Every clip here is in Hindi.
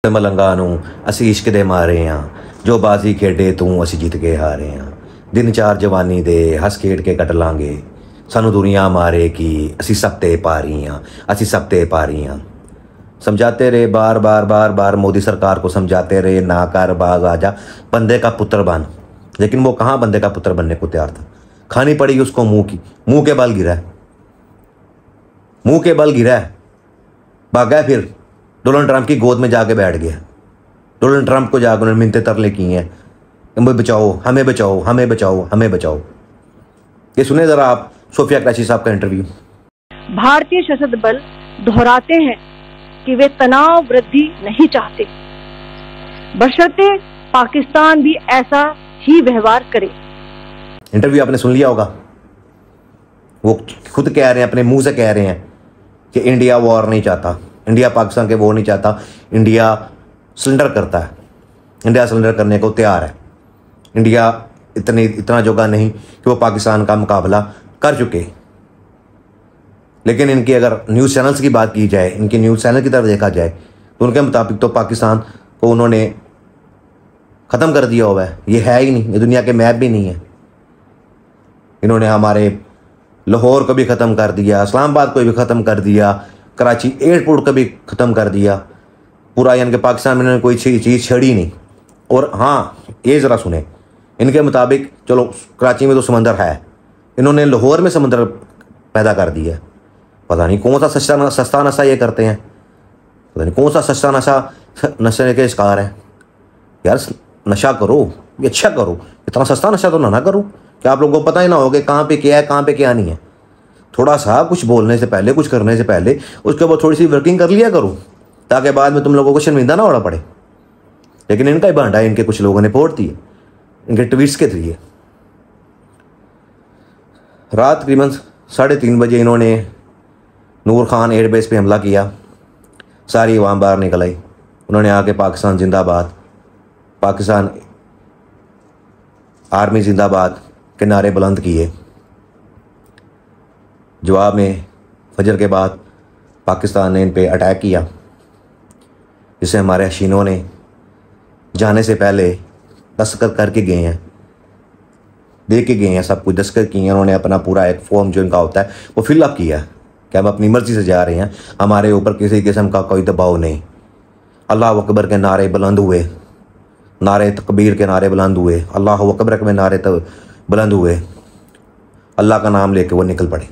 मलंगा नू असी इश्क दे मारे हाँ, जो बाजी खेडे तू असी जीत के हारे हाँ। दिन चार जवानी दे हस खेड के कट लांगे, सानू दुनिया मारे कि असी सब ते पारी हाँ, असी सब ते पारी हाँ। समझाते रहे बार बार बार बार मोदी सरकार को समझाते रहे, ना कर बाग आजा, बंदे का पुत्र बन। लेकिन वो कहाँ बंदे का पुत्र बनने को तैयार था। खानी पड़ी उसको मुंह के बल गिरा है, मुंह के बल गिरा है। भागा फिर डोनाल्ड ट्रंप की गोद में जाके बैठ गया। डोनाल्ड ट्रंप को जाकर उन्होंने मिन्नतें तरले की हैं, हमें बचाओ, हमें बचाओ, हमें बचाओ, हमें बचाओ। ये सुने जरा आप सोफिया कुरैशी साहब का इंटरव्यू। भारतीय सशस्त्र बल दोहराते हैं कि वे तनाव वृद्धि नहीं चाहते, बशर्ते पाकिस्तान भी ऐसा ही व्यवहार करे। इंटरव्यू आपने सुन लिया होगा। वो खुद कह रहे हैं, अपने मुंह से कह रहे हैं कि इंडिया वॉर नहीं चाहता, इंडिया पाकिस्तान के वॉर नहीं चाहता, इंडिया सरेंडर करता है, इंडिया सरेंडर करने को तैयार है। इंडिया इतना जोगा नहीं कि वो पाकिस्तान का मुकाबला कर चुके। लेकिन इनकी अगर न्यूज़ चैनल्स की बात की जाए, इनके न्यूज़ चैनल की तरफ देखा जाए तो उनके मुताबिक तो पाकिस्तान को उन्होंने ख़त्म कर दिया हुआ है। ये है ही नहीं, ये दुनिया के मैप भी नहीं है। इन्होंने हमारे लाहौर को भी ख़त्म कर दिया, इस्लामाबाद को भी ख़त्म कर दिया, कराची एयरपोर्ट को भी ख़त्म कर दिया। पूरा यानी कि पाकिस्तान में इन्होंने कोई चीज़ छेड़ी नहीं। और हाँ, ये ज़रा सुने, इनके मुताबिक चलो कराची में तो समंदर है, इन्होंने लाहौर में समंदर पैदा कर दिया। पता नहीं कौन सा सस्ता नशा ये करते हैं, पता नहीं कौन सा सस्ता नशे के शिकार हैं। यार नशा करो, ये अच्छा करो, इतना सस्ता नशा तो ना करो कि आप लोगों को पता ही ना हो कि कहाँ पे क्या है, कहाँ पे क्या नहीं है। थोड़ा सा कुछ बोलने से पहले, कुछ करने से पहले उसके ऊपर थोड़ी सी वर्किंग कर लिया करो, ताकि बाद में तुम लोगों को शर्मिंदा ना होना पड़े। लेकिन इनका ही भांडा इनके कुछ लोगों ने फोड़ दिए इनके ट्वीट्स के जरिए। रात तकरीबन 3:30 बजे इन्होंने नूर खान एयरबेस पे हमला किया। सारी अवाम बाहर निकल आई। उन्होंने आके पाकिस्तान जिंदाबाद, पाकिस्तान आर्मी जिंदाबाद के नारे बुलंद किए। जवाब में फजर के बाद पाकिस्तान ने इन पे अटैक किया, जिसे हमारे हशीनों ने जाने से पहले दस्तखत करके गए हैं, दे के गए हैं, सब कुछ दस्तखत किए हैं। उन्होंने अपना पूरा एक फॉर्म जो इनका होता है वो फिलअप किया कि हम अपनी मर्ज़ी से जा रहे हैं, हमारे ऊपर किसी किस्म का कोई दबाव नहीं। अल्लाह अकबर के नारे बुलंद हुए, नारे तकबीर के नारे बुलंद हुए, अल्लाह अकबर के नारे बुलंद हुए। अल्लाह का नाम लेके वो निकल पड़े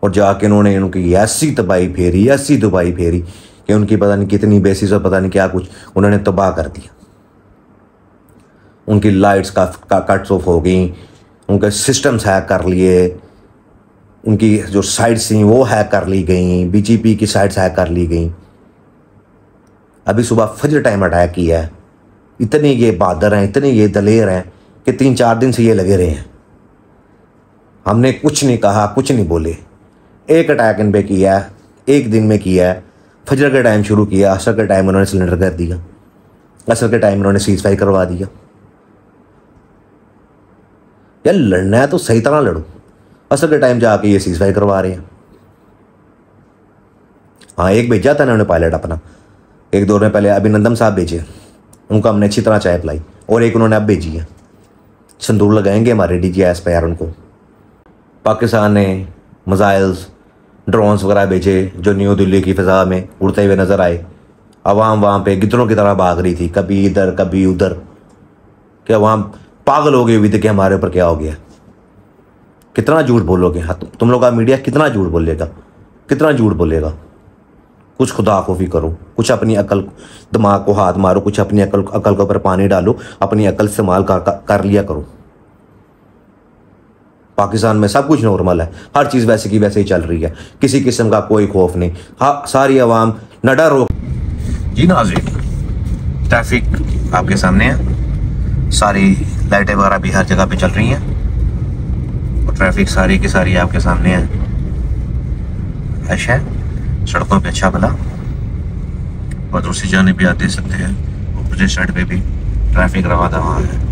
और जाके उन्होंने उनकी ऐसी तबाही फेरी, ऐसी तबाही फेरी कि उनकी पता नहीं कितनी बेसिस और पता नहीं क्या कुछ उन्होंने तबाह कर दिया। उनकी लाइट्स का कट्स ऑफ हो गई, उनके सिस्टम्स हैक कर लिए, उनकी जो साइट्स थी वो हैक कर ली गई, बीजेपी की साइट्स हैक कर ली गई। अभी सुबह फजर टाइम अटैक किया है। इतने ये बहादुर हैं, इतने ये दलेर हैं कि 3-4 दिन से ये लगे रहे हैं। हमने कुछ नहीं कहा, कुछ नहीं बोले। एक अटैक इन पे किया है, एक दिन में किया है। फजर के टाइम शुरू किया, असर के टाइम उन्होंने सिलेंडर कर दिया, असर के टाइम उन्होंने सीज फायर करवा दिया। यार लड़ना है तो सही तरह लड़ो, असर के टाइम जाके ये सीज फायर करवा रहे हैं। हाँ, एक भेजा था उन्होंने पायलट अपना, एक दौर में पहले अभिनंदन साहब भेजे, उनको हमने अच्छी तरह चाय पिलाई, और एक उन्होंने अब भेजी है। संदूर लगाएंगे हमारे DGIS पे यार उनको। पाकिस्तान ने मिसाइल्स, ड्रोन्स वगैरह भेजे जो न्यू दिल्ली की फ़िज़ा में उड़ते हुए नज़र आए। अवाम वहाँ पे गिद्धरों की तरह भाग रही थी, कभी इधर कभी उधर। क्या वहाँ पागल हो गई हुई थी कि हमारे ऊपर क्या हो गया। कितना झूठ बोलोगे? हाँ, तुम लोग का मीडिया कितना झूठ बोलेगा, कितना झूठ बोलेगा। कुछ खुदा खौफी करो, कुछ अपनी अकल दिमाग को हाथ मारो, कुछ अपनी अकल के ऊपर पानी डालो, अपनी अकल इस्तेमाल कर लिया करो। पाकिस्तान में सब कुछ नॉर्मल है, हर चीज़ वैसे की वैसे ही चल रही है, किसी किस्म का कोई खौफ नहीं। हाँ, सारी आवाम न डर हो। जी नाज़रीन, ट्रैफिक आपके सामने है, सारी लाइटें वगैरह भी हर जगह पे चल रही हैं और ट्रैफिक सारी की सारी आपके सामने है। ऐसा सड़कों पे अच्छा भला, और दूसरी जाने भी आप देख सकते हैं अपोजिट साइड पे भी ट्रैफिक रवा दवा है।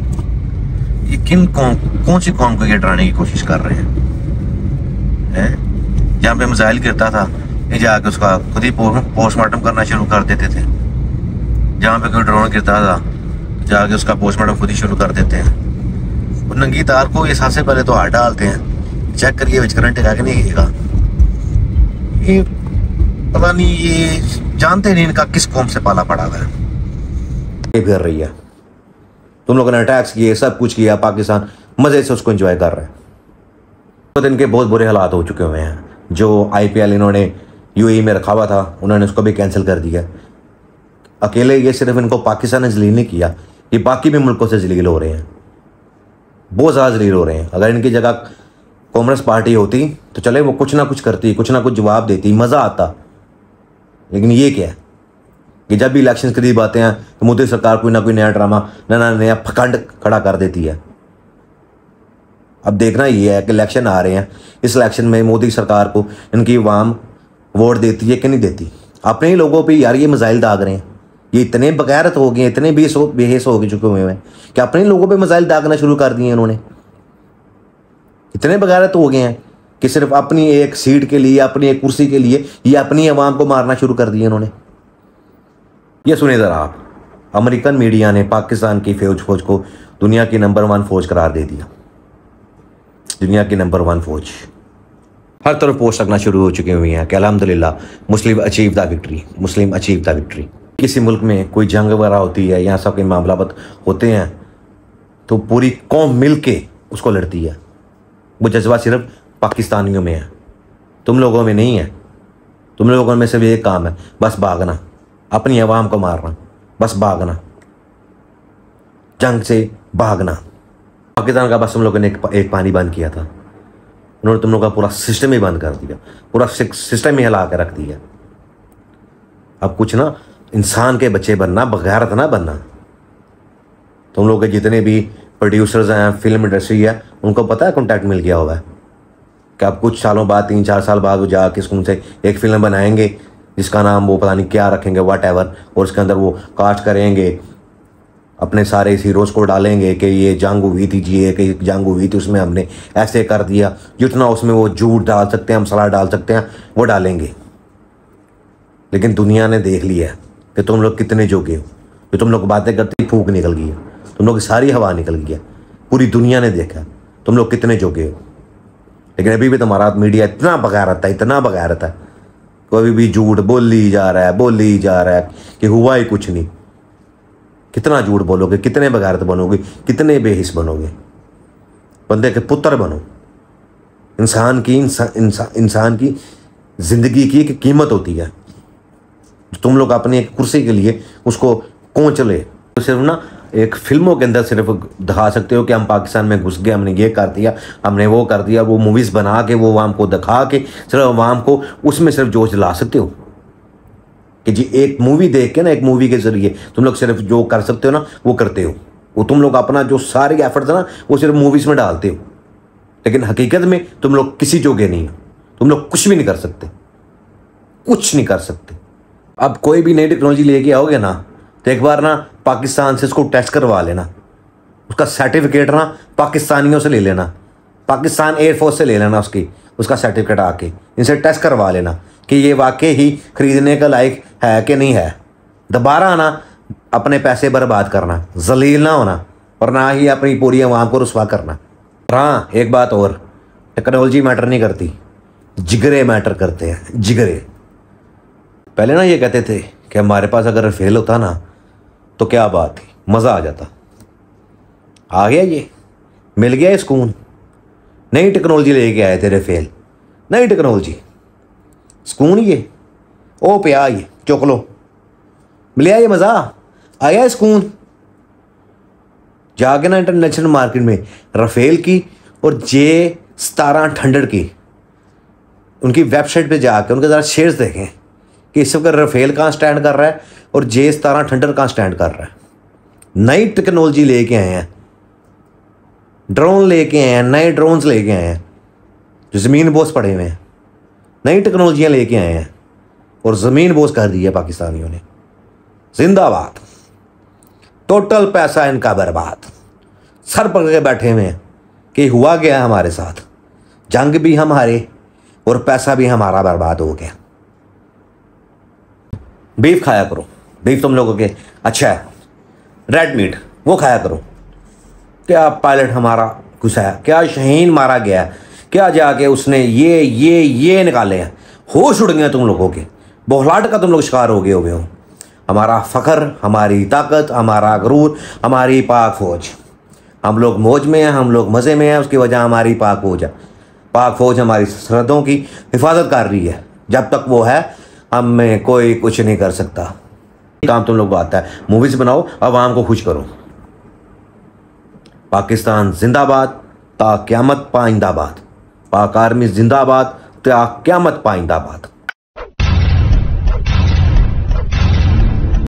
ये कौन सी कौम को ये डराने की कोशिश कर रहे हैं? जहाँ पे मिसाइल गिरता था ये जाके उसका खुद ही पोस्टमार्टम करना शुरू कर देते थे। जहाँ पे कोई ड्रोन गिरता था जाके उसका पोस्टमार्टम खुद ही शुरू कर देते हैं। और नंगी तार को ये सबसे पहले तो हाथ डालते हैं, चेक करिए विच करंट है कि नहीं गिरेगा। ये पता नहीं, ये जानते नहीं इनका किस कौम से पाला पड़ा हुआ है। ये फिर रही है, तुम लोगों ने अटैक्स किए, सब कुछ किया, पाकिस्तान मजे से उसको एंजॉय कर रहे हैं। तो इनके बहुत बुरे हालात हो चुके हुए हैं। जो IPL इन्होंने UAE में रखा हुआ था उन्होंने उसको भी कैंसिल कर दिया। अकेले ये सिर्फ इनको पाकिस्तान ने जलील नहीं किया, ये बाकी भी मुल्कों से जलील हो रहे हैं, बहुत ज़्यादा जलील हो रहे हैं। अगर इनकी जगह कांग्रेस पार्टी होती तो चले वो कुछ ना कुछ करती, कुछ ना कुछ जवाब देती, मज़ा आता। लेकिन ये क्या है कि जब भी इलेक्शन करीब आते हैं तो मोदी सरकार कोई ना कोई नया ड्रामा, नया फकंड खड़ा कर देती है। अब देखना ये है कि इलेक्शन आ रहे हैं, इस इलेक्शन में मोदी सरकार को इनकी अवाम वोट देती है कि नहीं देती। अपने ही लोगों पे यार ये मिसाइल दाग रहे हैं, ये इतने बगैरत हो गए, इतने बेहिस हो चुके हुए हैं कि अपने ही लोगों पे मिसाइल दागना शुरू कर दिए इन्होंने। इतने बगैरत हो गए हैं कि सिर्फ अपनी एक सीट के लिए, अपनी एक कुर्सी के लिए ये अपनी अवाम को मारना शुरू कर दिया इन्होंने। ये सुनिए ज़रा आप, अमेरिकन मीडिया ने पाकिस्तान की फौज को दुनिया की नंबर 1 फौज करार दे दिया। दुनिया की नंबर 1 फौज, हर तरफ पोस्ट लगना शुरू हो चुकी हुई हैं कि अल्हम्दुलिल्लाह Muslim achieve the victory, Muslim achieve the victory. किसी मुल्क में कोई जंग वगैरह होती है, यहाँ सब के मामला होते हैं तो पूरी कौम मिल के उसको लड़ती है। वो जज्बा सिर्फ पाकिस्तानियों में है, तुम लोगों में नहीं है। तुम लोगों में सिर्फ एक काम है, बस भागना, अपनी आवाम को मारना, बस भागना, जंग से भागना। पाकिस्तान का बस तुम लोगों ने एक पानी बंद किया था, उन्होंने तुम लोगों का पूरा सिस्टम ही बंद कर दिया, पूरा सिस्टम ही हिला के रख दिया। अब कुछ ना इंसान के बच्चे बनना, बगैरत ना बनना। तुम लोग के जितने भी प्रोड्यूसर्स हैं, फिल्म इंडस्ट्री है, उनको पता है कॉन्टैक्ट मिल गया हुआ है कि अब कुछ सालों बाद, 3-4 साल बाद वो जाके स्कूल से एक फिल्म बनाएंगे जिसका नाम वो पता नहीं क्या रखेंगे, वट एवर, और उसके अंदर वो कास्ट करेंगे, अपने सारे हीरोज़ को डालेंगे कि ये जंग हुई थी जी, कि जंग हुई थी, उसमें हमने ऐसे कर दिया। जितना उसमें वो झूठ डाल सकते हैं, मसाला डाल सकते हैं, वो डालेंगे। लेकिन दुनिया ने देख लिया है कि तुम लोग कितने जोगे हो। जो तुम लोग बातें करते ही फूंक निकल गई है, तुम लोग की सारी हवा निकल गई है। पूरी दुनिया ने देखा तुम लोग कितने जोगे हो। लेकिन अभी भी तुम्हारा मीडिया इतना बगैरत है, इतना बगैरत है, कोई भी झूठ बोली जा रहा है कि हुआ ही कुछ नहीं। कितना झूठ बोलोगे, कितने बगैरत बनोगे, कितने बेहिस बनोगे। बंदे के पुत्र बनो। इंसान की जिंदगी की एक कीमत होती है। तुम लोग अपनी एक कुर्सी के लिए उसको कोंच ले, तो सिर्फ ना एक फिल्मों के अंदर सिर्फ दिखा सकते हो कि हम पाकिस्तान में घुस गए, हमने ये कर दिया, हमने वो कर दिया। वो मूवीज़ बना के वो आवाम को दिखा के सिर्फ आवाम को उसमें सिर्फ जोश दिला सकते हो कि जी एक मूवी देख के ना, एक मूवी के ज़रिए तुम लोग सिर्फ जो कर सकते हो ना वो करते हो। वो तुम लोग अपना जो सारे एफर्ट्स है ना वो सिर्फ मूवीज़ में डालते हो। लेकिन हकीकत में तुम लोग किसी जोगे नहीं हो, तुम लोग कुछ भी नहीं कर सकते, कुछ नहीं कर सकते। अब कोई भी नई टेक्नोलॉजी लेके आओगे ना तो एक बार ना पाकिस्तान से इसको टेस्ट करवा लेना, उसका सर्टिफिकेट ना पाकिस्तानियों से ले लेना, पाकिस्तान एयरफोर्स से ले लेना उसका सर्टिफिकेट आके इनसे टेस्ट करवा लेना कि ये वाकई ही खरीदने का लायक है कि नहीं है। दोबारा ना अपने पैसे बर्बाद करना, जलील ना होना, और ना ही अपनी पूरी आवाम को रुसवा करना। हाँ, एक बात और, टेक्नोलॉजी मैटर नहीं करती, जिगरे मैटर करते हैं, जिगरे। पहले ना ये कहते थे कि हमारे पास अगर फेल होता ना तो क्या बात थी, मज़ा आ जाता। आ गया, ये मिल गया ये सुकून। नई टेक्नोलॉजी लेके आए तेरे फेल, नई टेक्नोलॉजी, सुकून ये ओ पिया, ये चुक लो, मिलिया ये मज़ा, आया सुकून। जाके ना इंटरनेशनल मार्केट में राफेल की और J1700 की उनकी वेबसाइट पे जाकर उनके ज़रा शेयर्स देखें कि इस वक्त राफेल कहाँ स्टैंड कर रहा है और J1700 कहाँ स्टैंड कर रहा है। नई टेक्नोलॉजी लेके आए हैं, ड्रोन लेके आए हैं, नए ड्रोन्स लेके आए हैं जो ज़मीन बोस पड़े हुए हैं। नई टेक्नोलॉजियाँ लेके आए हैं और ज़मीन बोस कर दी है पाकिस्तानियों ने। जिंदाबाद। टोटल पैसा इनका बर्बाद, सर पकड़ के बैठे हुए हैं कि हुआ गया हमारे साथ, जंग भी हम हारे और पैसा भी हमारा बर्बाद हो गया। बीफ खाया करो, बीफ तुम लोगों के अच्छा है, रेड मीट वो खाया करो। क्या पायलट हमारा घुसा है, क्या शहीन मारा गया है, क्या जाके उसने ये निकाले हैं। होश उड़ गए तुम लोगों के, बौखलाहट का तुम लोग शिकार हो गए हो। हमारा फ़ख्र, हमारी ताकत, हमारा गरूर, हमारी पाक फौज। हम लोग मौज में हैं, हम लोग मज़े में हैं, उसकी वजह हमारी पाक फौज है। पाक फौज हमारी सरहदों की हिफाजत कर रही है। जब तक वो है हमें कोई कुछ नहीं कर सकता। काम तुम लोग को आता है, मूवीज़ बनाओ, आवाम को खुश करो। पाकिस्तान जिंदाबाद, ता क़यामत पाइंदाबाद। पाक आर्मी जिंदाबाद, ता क़यामत पाइंदाबाद।